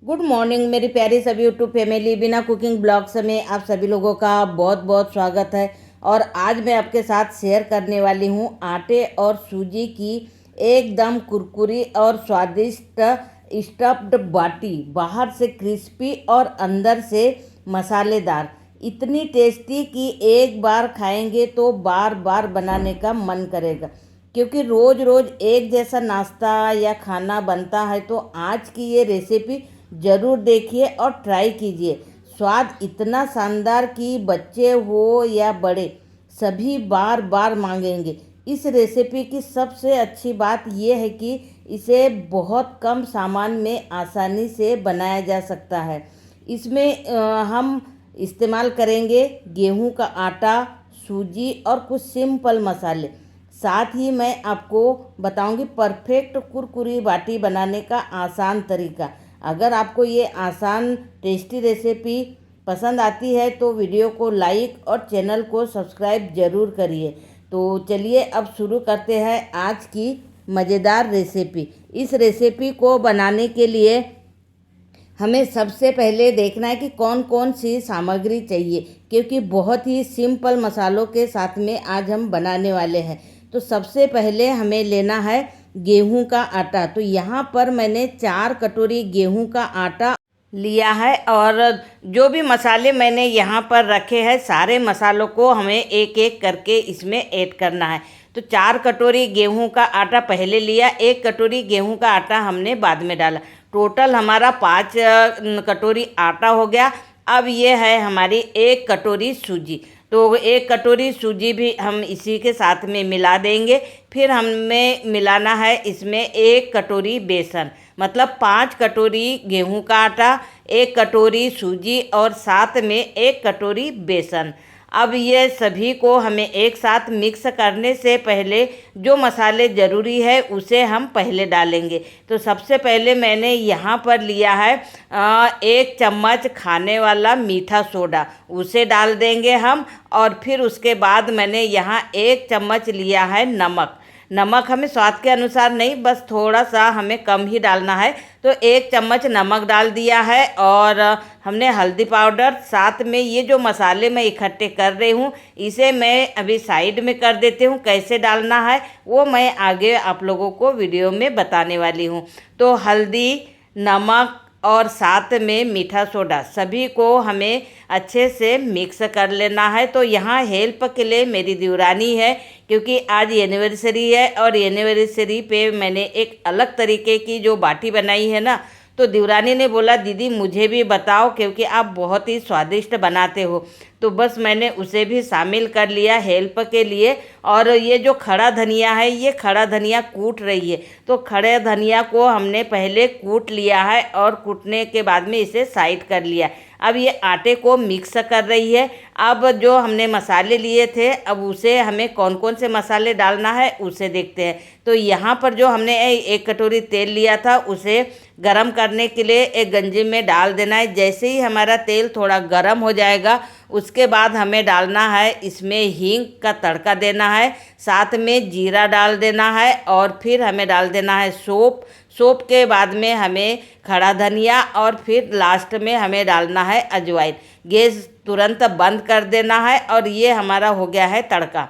Good morning मेरी प्यारी सभी यूट्यूब फैमिली। बिना कुकिंग ब्लॉग्स में आप सभी लोगों का बहुत बहुत स्वागत है। और आज मैं आपके साथ शेयर करने वाली हूँ आटे और सूजी की एकदम कुरकुरी और स्वादिष्ट स्टफ्ड बाटी। बाहर से क्रिस्पी और अंदर से मसालेदार, इतनी टेस्टी कि एक बार खाएंगे तो बार बार बनाने का मन करेगा। क्योंकि रोज़ रोज़ एक जैसा नाश्ता या खाना बनता है, तो आज की ये रेसिपी ज़रूर देखिए और ट्राई कीजिए। स्वाद इतना शानदार कि बच्चे हो या बड़े सभी बार बार मांगेंगे। इस रेसिपी की सबसे अच्छी बात यह है कि इसे बहुत कम सामान में आसानी से बनाया जा सकता है। इसमें हम इस्तेमाल करेंगे गेहूं का आटा, सूजी और कुछ सिंपल मसाले। साथ ही मैं आपको बताऊंगी परफेक्ट कुरकुरी बाटी बनाने का आसान तरीका। अगर आपको ये आसान टेस्टी रेसिपी पसंद आती है तो वीडियो को लाइक और चैनल को सब्सक्राइब ज़रूर करिए। तो चलिए अब शुरू करते हैं आज की मज़ेदार रेसिपी। इस रेसिपी को बनाने के लिए हमें सबसे पहले देखना है कि कौन कौन सी सामग्री चाहिए, क्योंकि बहुत ही सिंपल मसालों के साथ में आज हम बनाने वाले हैं। तो सबसे पहले हमें लेना है गेहूं का आटा। तो यहाँ पर मैंने 4 कटोरी गेहूं का आटा लिया है। और जो भी मसाले मैंने यहाँ पर रखे हैं, सारे मसालों को हमें एक एक करके इसमें ऐड करना है। तो 4 कटोरी गेहूं का आटा पहले लिया, 1 कटोरी गेहूं का आटा हमने बाद में डाला। टोटल हमारा 5 कटोरी आटा हो गया। अब ये है हमारी 1 कटोरी सूजी। तो 1 कटोरी सूजी भी हम इसी के साथ में मिला देंगे। फिर हमें मिलाना है इसमें 1 कटोरी बेसन, मतलब 5 कटोरी गेहूं का आटा, 1 कटोरी सूजी और साथ में 1 कटोरी बेसन। अब ये सभी को हमें एक साथ मिक्स करने से पहले जो मसाले ज़रूरी है उसे हम पहले डालेंगे। तो सबसे पहले मैंने यहाँ पर लिया है 1 चम्मच खाने वाला मीठा सोडा, उसे डाल देंगे हम। और फिर उसके बाद मैंने यहाँ 1 चम्मच लिया है नमक। नमक हमें स्वाद के अनुसार नहीं, बस थोड़ा सा हमें कम ही डालना है। तो 1 चम्मच नमक डाल दिया है। और हमने हल्दी पाउडर, साथ में ये जो मसाले मैं इकट्ठे कर रही हूँ इसे मैं अभी साइड में कर देती हूँ। कैसे डालना है वो मैं आगे आप लोगों को वीडियो में बताने वाली हूँ। तो हल्दी, नमक और साथ में मीठा सोडा, सभी को हमें अच्छे से मिक्स कर लेना है। तो यहाँ हेल्प के लिए मेरी देवरानी है, क्योंकि आज एनिवर्सरी है और एनिवर्सरी पे मैंने एक अलग तरीके की जो बाटी बनाई है ना, तो देवरानी ने बोला दीदी मुझे भी बताओ, क्योंकि आप बहुत ही स्वादिष्ट बनाते हो। तो बस मैंने उसे भी शामिल कर लिया हेल्प के लिए। और ये जो खड़ा धनिया है, ये खड़ा धनिया कूट रही है। तो खड़े धनिया को हमने पहले कूट लिया है और कूटने के बाद में इसे साइड कर लिया। अब ये आटे को मिक्स कर रही है। अब जो हमने मसाले लिए थे, अब उसे हमें कौन कौन से मसाले डालना है उसे देखते हैं। तो यहाँ पर जो हमने 1 कटोरी तेल लिया था उसे गरम करने के लिए एक गंजी में डाल देना है। जैसे ही हमारा तेल थोड़ा गरम हो जाएगा, उसके बाद हमें डालना है इसमें हींग का तड़का देना है, साथ में जीरा डाल देना है और फिर हमें डाल देना है सौंफ। सौंफ के बाद में हमें खड़ा धनिया और फिर लास्ट में हमें डालना है अजवाइन। गैस तुरंत बंद कर देना है। और ये हमारा हो गया है तड़का।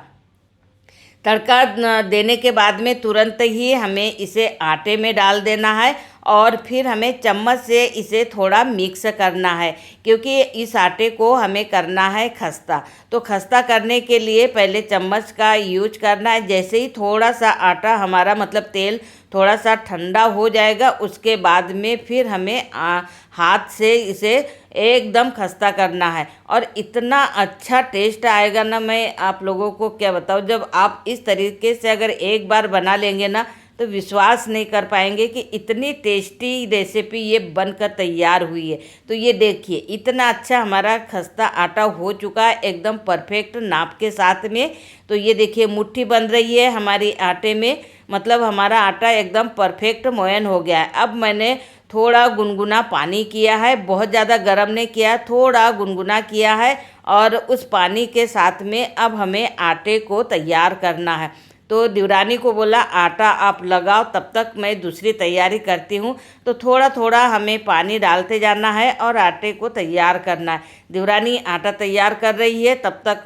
तड़का देने के बाद में तुरंत ही हमें इसे आटे में डाल देना है और फिर हमें चम्मच से इसे थोड़ा मिक्स करना है, क्योंकि इस आटे को हमें करना है खस्ता। तो खस्ता करने के लिए पहले चम्मच का यूज करना है। जैसे ही थोड़ा सा आटा हमारा, मतलब तेल थोड़ा सा ठंडा हो जाएगा, उसके बाद में फिर हमें हाथ से इसे एकदम खस्ता करना है। और इतना अच्छा टेस्ट आएगा ना, मैं आप लोगों को क्या बताऊँ। जब आप इस तरीके से अगर एक बार बना लेंगे ना, तो विश्वास नहीं कर पाएंगे कि इतनी टेस्टी रेसिपी ये बनकर तैयार हुई है। तो ये देखिए इतना अच्छा हमारा खस्ता आटा हो चुका है, एकदम परफेक्ट नाप के साथ में। तो ये देखिए मुट्ठी बन रही है हमारी आटे में, मतलब हमारा आटा एकदम परफेक्ट मोयन हो गया है। अब मैंने थोड़ा गुनगुना पानी किया है, बहुत ज़्यादा गर्म नहीं किया, थोड़ा गुनगुना किया है। और उस पानी के साथ में अब हमें आटे को तैयार करना है। तो देवरानी को बोला आटा आप लगाओ, तब तक मैं दूसरी तैयारी करती हूँ। तो थोड़ा थोड़ा हमें पानी डालते जाना है और आटे को तैयार करना है। देवरानी आटा तैयार कर रही है, तब तक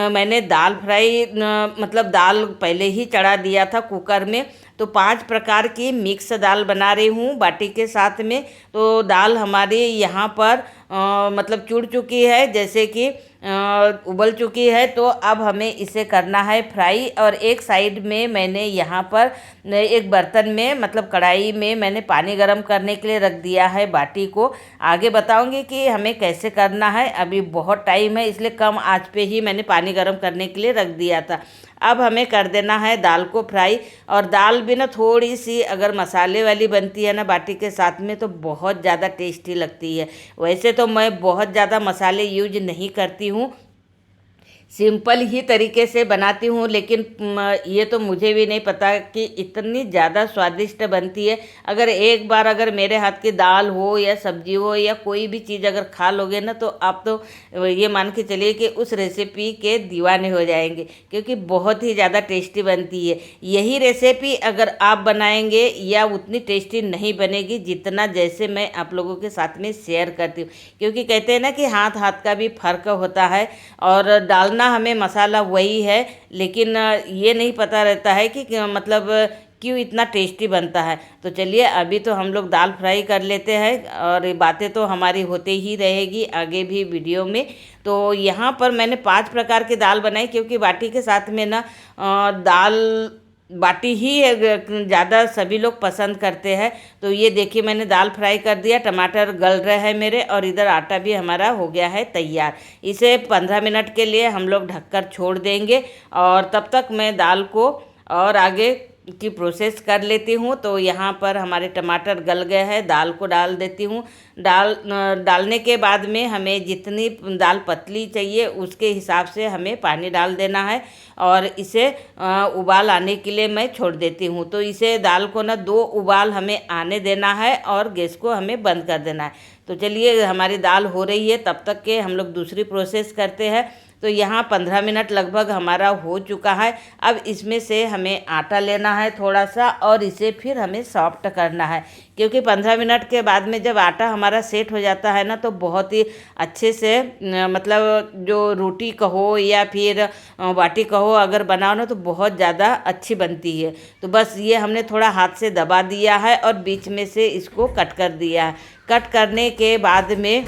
मैंने दाल फ्राई मतलब दाल पहले ही चढ़ा दिया था कुकर में। तो 5 प्रकार की मिक्स दाल बना रही हूँ बाटी के साथ में। तो दाल हमारी यहाँ पर मतलब चुड़ चुकी है, जैसे कि उबल चुकी है। तो अब हमें इसे करना है फ्राई। और एक साइड में मैंने यहाँ पर एक बर्तन में मतलब कढ़ाई में मैंने पानी गर्म करने के लिए रख दिया है बाटी को। आगे बताऊंगी कि हमें कैसे करना है, अभी बहुत टाइम है इसलिए कम आंच पे ही मैंने पानी गर्म करने के लिए रख दिया था। अब हमें कर देना है दाल को फ्राई। और दाल भी ना थोड़ी सी अगर मसाले वाली बनती है ना बाटी के साथ में तो बहुत ज़्यादा टेस्टी लगती है। वैसे तो मैं बहुत ज़्यादा मसाले यूज नहीं करती हूँ, सिंपल ही तरीके से बनाती हूँ, लेकिन ये तो मुझे भी नहीं पता कि इतनी ज़्यादा स्वादिष्ट बनती है। अगर एक बार अगर मेरे हाथ की दाल हो या सब्जी हो या कोई भी चीज़ अगर खा लोगे ना तो आप तो ये मान के चलिए कि उस रेसिपी के दीवाने हो जाएंगे, क्योंकि बहुत ही ज़्यादा टेस्टी बनती है। यही रेसिपी अगर आप बनाएंगे या उतनी टेस्टी नहीं बनेगी जितना जैसे मैं आप लोगों के साथ में शेयर करती हूँ, क्योंकि कहते हैं ना कि हाथ हाथ का भी फ़र्क होता है। और डालना हमें मसाला वही है, लेकिन ये नहीं पता रहता है कि मतलब क्यों इतना टेस्टी बनता है। तो चलिए अभी तो हम लोग दाल फ्राई कर लेते हैं, और ये बातें तो हमारी होते ही रहेगी आगे भी वीडियो में। तो यहाँ पर मैंने 5 प्रकार की दाल बनाई, क्योंकि बाटी के साथ में ना दाल बाटी ही ज़्यादा सभी लोग पसंद करते हैं। तो ये देखिए मैंने दाल फ्राई कर दिया, टमाटर गल रहे हैं मेरे, और इधर आटा भी हमारा हो गया है तैयार। इसे 15 मिनट के लिए हम लोग ढककर छोड़ देंगे, और तब तक मैं दाल को और आगे की प्रोसेस कर लेती हूँ। तो यहाँ पर हमारे टमाटर गल गए हैं, दाल को डाल देती हूँ। डालने के बाद में हमें जितनी दाल पतली चाहिए उसके हिसाब से हमें पानी डाल देना है, और इसे उबाल आने के लिए मैं छोड़ देती हूँ। तो इसे दाल को ना 2 उबाल हमें आने देना है और गैस को हमें बंद कर देना है। तो चलिए हमारी दाल हो रही है, तब तक के हम लोग दूसरी प्रोसेस करते हैं। तो यहाँ 15 मिनट लगभग हमारा हो चुका है। अब इसमें से हमें आटा लेना है थोड़ा सा, और इसे फिर हमें सॉफ्ट करना है, क्योंकि 15 मिनट के बाद में जब आटा हमारा सेट हो जाता है ना तो बहुत ही अच्छे से मतलब जो रोटी कहो या फिर बाटी कहो अगर बनाओ ना तो बहुत ज़्यादा अच्छी बनती है। तो बस ये हमने थोड़ा हाथ से दबा दिया है और बीच में से इसको कट कर दिया है। कट करने के बाद में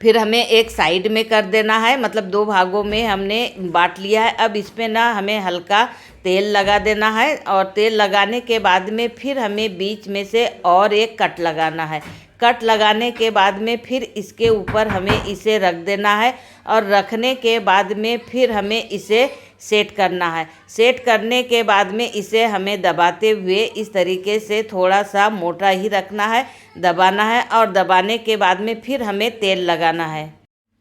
फिर हमें एक साइड में कर देना है, मतलब 2 भागों में हमने बांट लिया है। अब इस पर ना हमें हल्का तेल लगा देना है, और तेल लगाने के बाद में फिर हमें बीच में से और एक कट लगाना है। कट लगाने के बाद में फिर इसके ऊपर हमें इसे रख देना है, और रखने के बाद में फिर हमें इसे सेट करना है। सेट करने के बाद में इसे हमें दबाते हुए इस तरीके से थोड़ा सा मोटा ही रखना है, दबाना है, और दबाने के बाद में फिर हमें तेल लगाना है।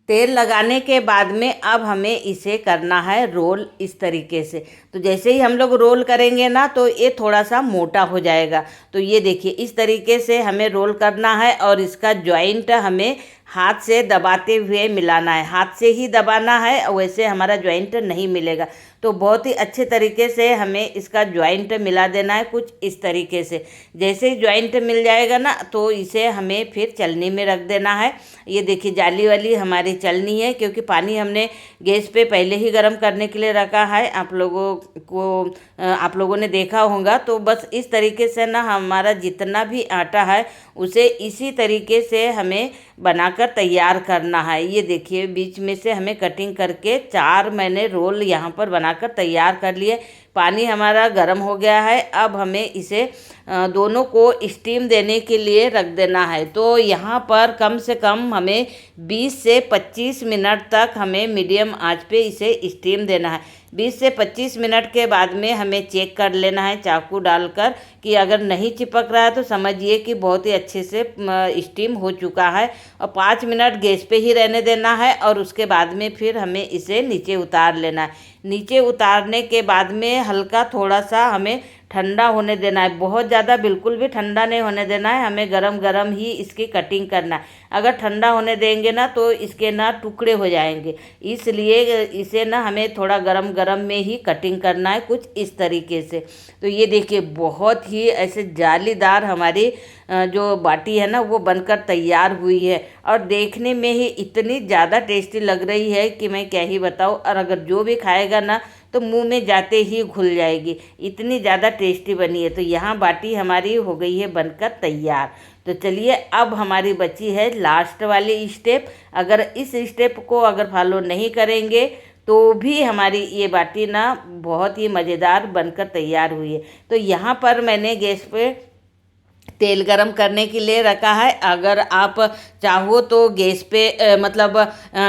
तेल लगाने के बाद में अब हमें इसे करना है रोल इस तरीके से। तो जैसे ही हम लोग रोल करेंगे ना तो ये थोड़ा सा मोटा हो जाएगा। तो ये देखिए इस तरीके से हमें रोल करना है, और इसका जॉइंट हमें हाथ से दबाते हुए मिलाना है। हाथ से ही दबाना है, वैसे हमारा जॉइंट नहीं मिलेगा। तो बहुत ही अच्छे तरीके से हमें इसका जॉइंट मिला देना है, कुछ इस तरीके से। जैसे ही जॉइंट मिल जाएगा ना तो इसे हमें फिर चलनी में रख देना है। ये देखिए जाली वाली हमारी चलनी है, क्योंकि पानी हमने गैस पे पहले ही गर्म करने के लिए रखा है। आप लोगों ने देखा होगा। तो बस इस तरीके से ना हमारा जितना भी आटा है उसे इसी तरीके से हमें बनाकर तैयार करना है। ये देखिए बीच में से हमें कटिंग करके 4 मैंने रोल यहाँ पर बनाकर तैयार कर लिए। पानी हमारा गर्म हो गया है। अब हमें इसे दोनों को स्टीम देने के लिए रख देना है। तो यहाँ पर कम से कम हमें 20 से 25 मिनट तक हमें मीडियम आंच पे इसे स्टीम देना है। 20 से 25 मिनट के बाद में हमें चेक कर लेना है चाकू डालकर कि अगर नहीं चिपक रहा है तो समझिए कि बहुत ही अच्छे से स्टीम हो चुका है। और 5 मिनट गैस पे ही रहने देना है, और उसके बाद में फिर हमें इसे नीचे उतार लेना है। नीचे उतारने के बाद में हल्का थोड़ा सा हमें ठंडा होने देना है, बहुत ज़्यादा बिल्कुल भी ठंडा नहीं होने देना है, हमें गरम गरम ही इसकी कटिंग करना है। अगर ठंडा होने देंगे ना तो इसके ना टुकड़े हो जाएंगे, इसलिए इसे ना हमें थोड़ा गरम गरम में ही कटिंग करना है, कुछ इस तरीके से। तो ये देखिए बहुत ही ऐसे जालीदार हमारी जो बाटी है ना वो बनकर तैयार हुई है, और देखने में ही इतनी ज़्यादा टेस्टी लग रही है कि मैं क्या ही बताऊँ। और अगर जो भी खाएगा ना तो मुंह में जाते ही घुल जाएगी, इतनी ज़्यादा टेस्टी बनी है। तो यहाँ बाटी हमारी हो गई है बनकर तैयार। तो चलिए अब हमारी बची है लास्ट वाली स्टेप। अगर इस स्टेप को अगर फॉलो नहीं करेंगे तो भी हमारी ये बाटी ना बहुत ही मज़ेदार बनकर तैयार हुई है। तो यहाँ पर मैंने गैस पे तेल गरम करने के लिए रखा है। अगर आप चाहो तो गैस पे मतलब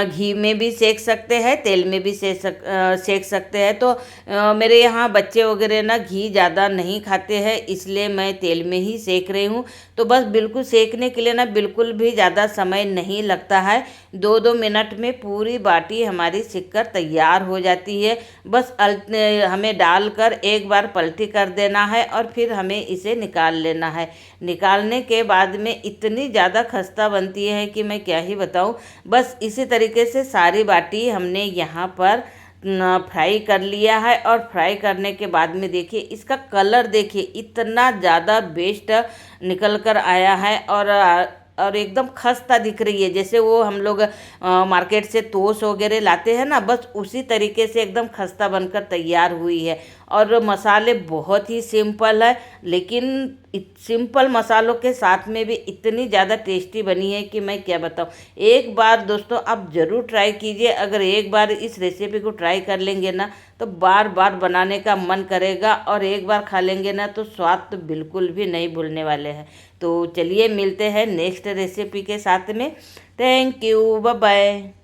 घी में भी सेक सकते हैं, तेल में भी सेक सकते हैं। तो मेरे यहाँ बच्चे वगैरह ना घी ज़्यादा नहीं खाते हैं, इसलिए मैं तेल में ही सेक रही हूँ। तो बस बिल्कुल सेकने के लिए ना बिल्कुल भी ज़्यादा समय नहीं लगता है, 2-2 मिनट में पूरी बाटी हमारी सिक कर तैयार हो जाती है। बस हमें डालकर एक बार पलटी कर देना है और फिर हमें इसे निकाल लेना है। निकालने के बाद में इतनी ज़्यादा खस्ता बनती है कि मैं क्या ही बताऊँ। बस इसी तरीके से सारी बाटी हमने यहाँ पर फ्राई कर लिया है, और फ्राई करने के बाद में देखिए इसका कलर देखिए इतना ज़्यादा बेस्ट निकल कर आया है, और एकदम खस्ता दिख रही है, जैसे वो हम लोग मार्केट से टोस्ट वगैरह लाते हैं ना, बस उसी तरीके से एकदम खस्ता बनकर तैयार हुई है। और मसाले बहुत ही सिंपल है, लेकिन सिंपल मसालों के साथ में भी इतनी ज़्यादा टेस्टी बनी है कि मैं क्या बताऊँ। एक बार दोस्तों आप ज़रूर ट्राई कीजिए। अगर एक बार इस रेसिपी को ट्राई कर लेंगे ना तो बार बार बनाने का मन करेगा, और एक बार खा लेंगे ना तो स्वाद तो बिल्कुल भी नहीं भूलने वाले हैं। तो चलिए मिलते हैं नेक्स्ट रेसिपी के साथ में। Thank you, bye bye.